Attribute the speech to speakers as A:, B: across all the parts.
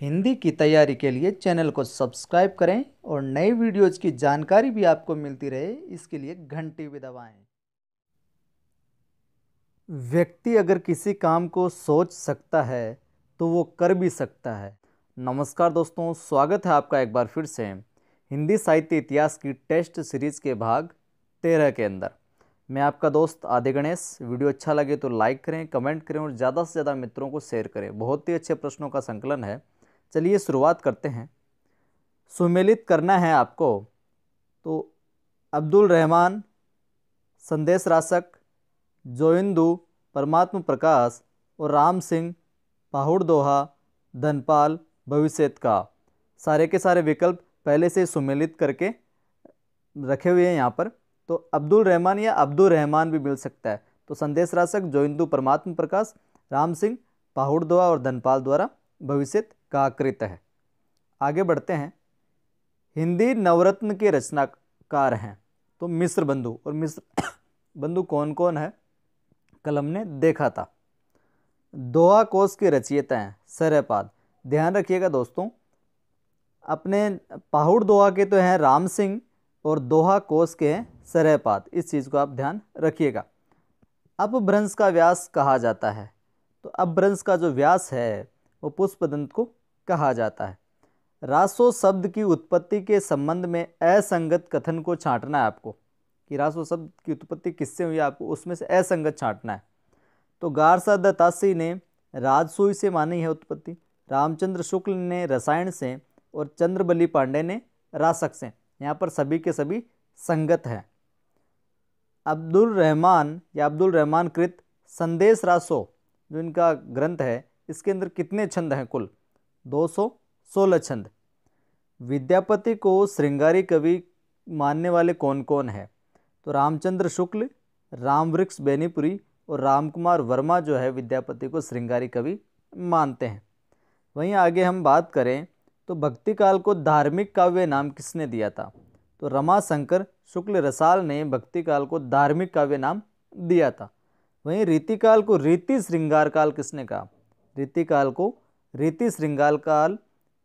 A: हिंदी की तैयारी के लिए चैनल को सब्सक्राइब करें और नई वीडियोज़ की जानकारी भी आपको मिलती रहे, इसके लिए घंटी भी दबाएं। व्यक्ति अगर किसी काम को सोच सकता है तो वो कर भी सकता है। नमस्कार दोस्तों, स्वागत है आपका एक बार फिर से हिंदी साहित्य इतिहास की टेस्ट सीरीज के भाग 13 के अंदर। मैं आपका दोस्त आदि गणेश। वीडियो अच्छा लगे तो लाइक करें, कमेंट करें और ज़्यादा से ज़्यादा मित्रों को शेयर करें। बहुत ही अच्छे प्रश्नों का संकलन है। चलिए शुरुआत करते हैं। सुमेलित करना है आपको तो अब्दुल रहमान, संदेश रासक, जोइंदू, परमात्म प्रकाश और राम सिंह, पाहुड़ दोहा, धनपाल, भविष्यत का। सारे के सारे विकल्प पहले से सुमेलित करके रखे हुए हैं यहाँ पर। तो अब्दुल रहमान या अब्दुल रहमान भी मिल सकता है। तो संदेश रासक, जोइंदू, परमात्म प्रकाश, राम सिंह, पाहुड़ दोहा और धनपाल द्वारा भविष्यत का कृत है। आगे बढ़ते हैं। हिंदी नवरत्न के रचनाकार हैं तो मिश्र बंधु। और मिश्र बंधु कौन कौन है? कलम ने देखा था। दोहा कोश के रचयिता हैं सरयपाद। ध्यान रखिएगा दोस्तों, अपने पाहुड़ दोहा के तो हैं राम सिंह और दोहा कोश के हैं सरयपाद। इस चीज़ को आप ध्यान रखिएगा। अपभ्रंश का व्यास कहा जाता है तो अपभ्रंश का जो व्यास है वो पुष्पदंत को कहा जाता है। रासो शब्द की उत्पत्ति के संबंध में असंगत कथन को छांटना है आपको कि रासो शब्द की उत्पत्ति किससे हुई, आपको उसमें से असंगत छांटना है। तो गारसा दत्तासी ने राजसूय से मानी है उत्पत्ति, रामचंद्र शुक्ल ने रसायन से और चंद्रबली पांडे ने रासक से। यहाँ पर सभी के सभी संगत हैं। अब्दुल रहमान या अब्दुल रहमान कृत संदेश रासो जो इनका ग्रंथ है, इसके अंदर कितने छंद हैं? कुल 216 छंद। विद्यापति को श्रृंगारी कवि मानने वाले कौन कौन है? तो रामचंद्र शुक्ल, रामवृक्ष बेनीपुरी और रामकुमार वर्मा जो है विद्यापति को श्रृंगारी कवि मानते हैं। वहीं आगे हम बात करें तो भक्ति काल को धार्मिक काव्य नाम किसने दिया था? तो रमाशंकर शुक्ल रसाल ने भक्ति काल को धार्मिक काव्य नाम दिया था। वहीं रीतिकाल को रीति श्रृंगार काल किसने कहा? रीतिकाल को रीति श्रृंगार काल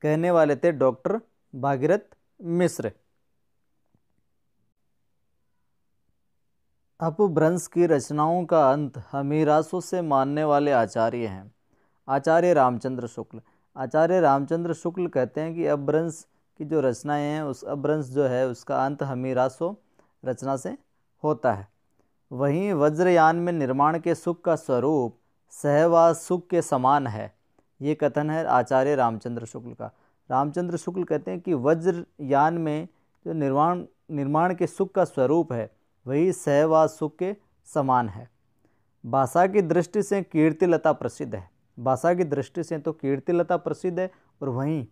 A: कहने वाले थे डॉक्टर भागीरथ मिश्र। अपभ्रंश की रचनाओं का अंत हमीरासों से मानने वाले आचार्य हैं आचार्य रामचंद्र शुक्ल। आचार्य रामचंद्र शुक्ल कहते हैं कि अपभ्रंश की जो रचनाएं हैं उस अपभ्रंश जो है उसका अंत हमीरासो रचना से होता है। वहीं वज्रयान में निर्माण के सुख का स्वरूप सहवास सुख के समान है, ये कथन है आचार्य रामचंद्र शुक्ल का। रामचंद्र शुक्ल कहते हैं कि वज्रयान में जो निर्माण के सुख का स्वरूप है वही सहवास सुख के समान है। भाषा की दृष्टि से कीर्तिलता प्रसिद्ध है। भाषा की दृष्टि से तो कीर्तिलता प्रसिद्ध है और वहीं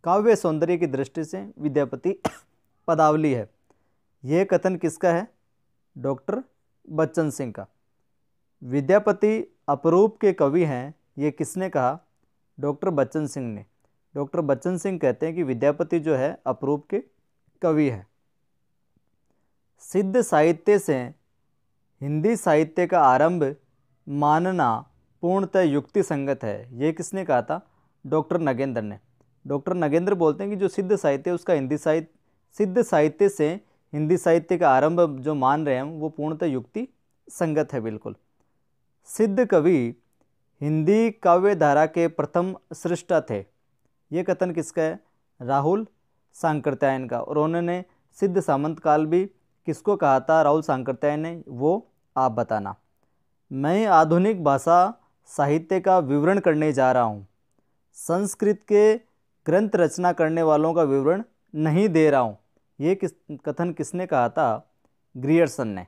A: काव्य सौंदर्य की दृष्टि से विद्यापति पदावली है। यह कथन किसका है? डॉक्टर बच्चन सिंह का। विद्यापति अपरूप के कवि हैं, ये किसने कहा? डॉक्टर बच्चन सिंह ने। डॉक्टर बच्चन सिंह कहते हैं कि विद्यापति जो है अपरूप के कवि है। सिद्ध साहित्य से हिंदी साहित्य का आरंभ मानना पूर्णतः युक्ति संगत है, ये किसने कहा था? डॉक्टर नगेंद्र ने। डॉक्टर नगेंद्र बोलते हैं कि जो सिद्ध साहित्य है उसका सिद्ध साहित्य से हिंदी साहित्य का आरंभ जो मान रहे हैं वो पूर्णतः युक्ति संगत है। बिल्कुल। सिद्ध कवि हिंदी काव्य धारा के प्रथम सृष्टा थे, ये कथन किसका है? राहुल सांकृत्यायन का। और उन्होंने सिद्ध सामंत काल भी किसको कहा था? राहुल सांकृत्यायन ने। वो आप बताना। मैं आधुनिक भाषा साहित्य का विवरण करने जा रहा हूँ, संस्कृत के ग्रंथ रचना करने वालों का विवरण नहीं दे रहा हूँ, ये कथन किसने कहा था? ग्रियर्सन ने।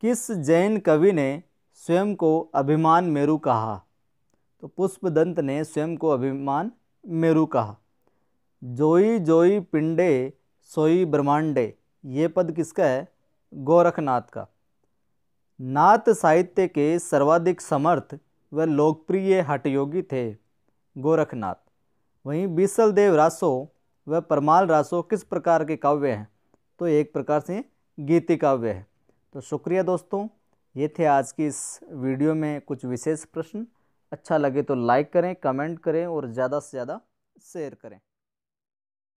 A: किस जैन कवि ने स्वयं को अभिमान मेरु कहा? तो पुष्पदंत ने स्वयं को अभिमान मेरु कहा। जोई जोई पिंडे सोई ब्रह्मांडे, ये पद किसका है? गोरखनाथ का। नाथ साहित्य के सर्वाधिक समर्थ व लोकप्रिय हठयोगी थे गोरखनाथ। वहीं बीसल देव रासो व परमाल रासो किस प्रकार के काव्य हैं? तो एक प्रकार से गीति काव्य है। तो शुक्रिया दोस्तों, ये थे आज की इस वीडियो में कुछ विशेष प्रश्न। अच्छा लगे तो लाइक करें, कमेंट करें और ज़्यादा से ज़्यादा शेयर करें।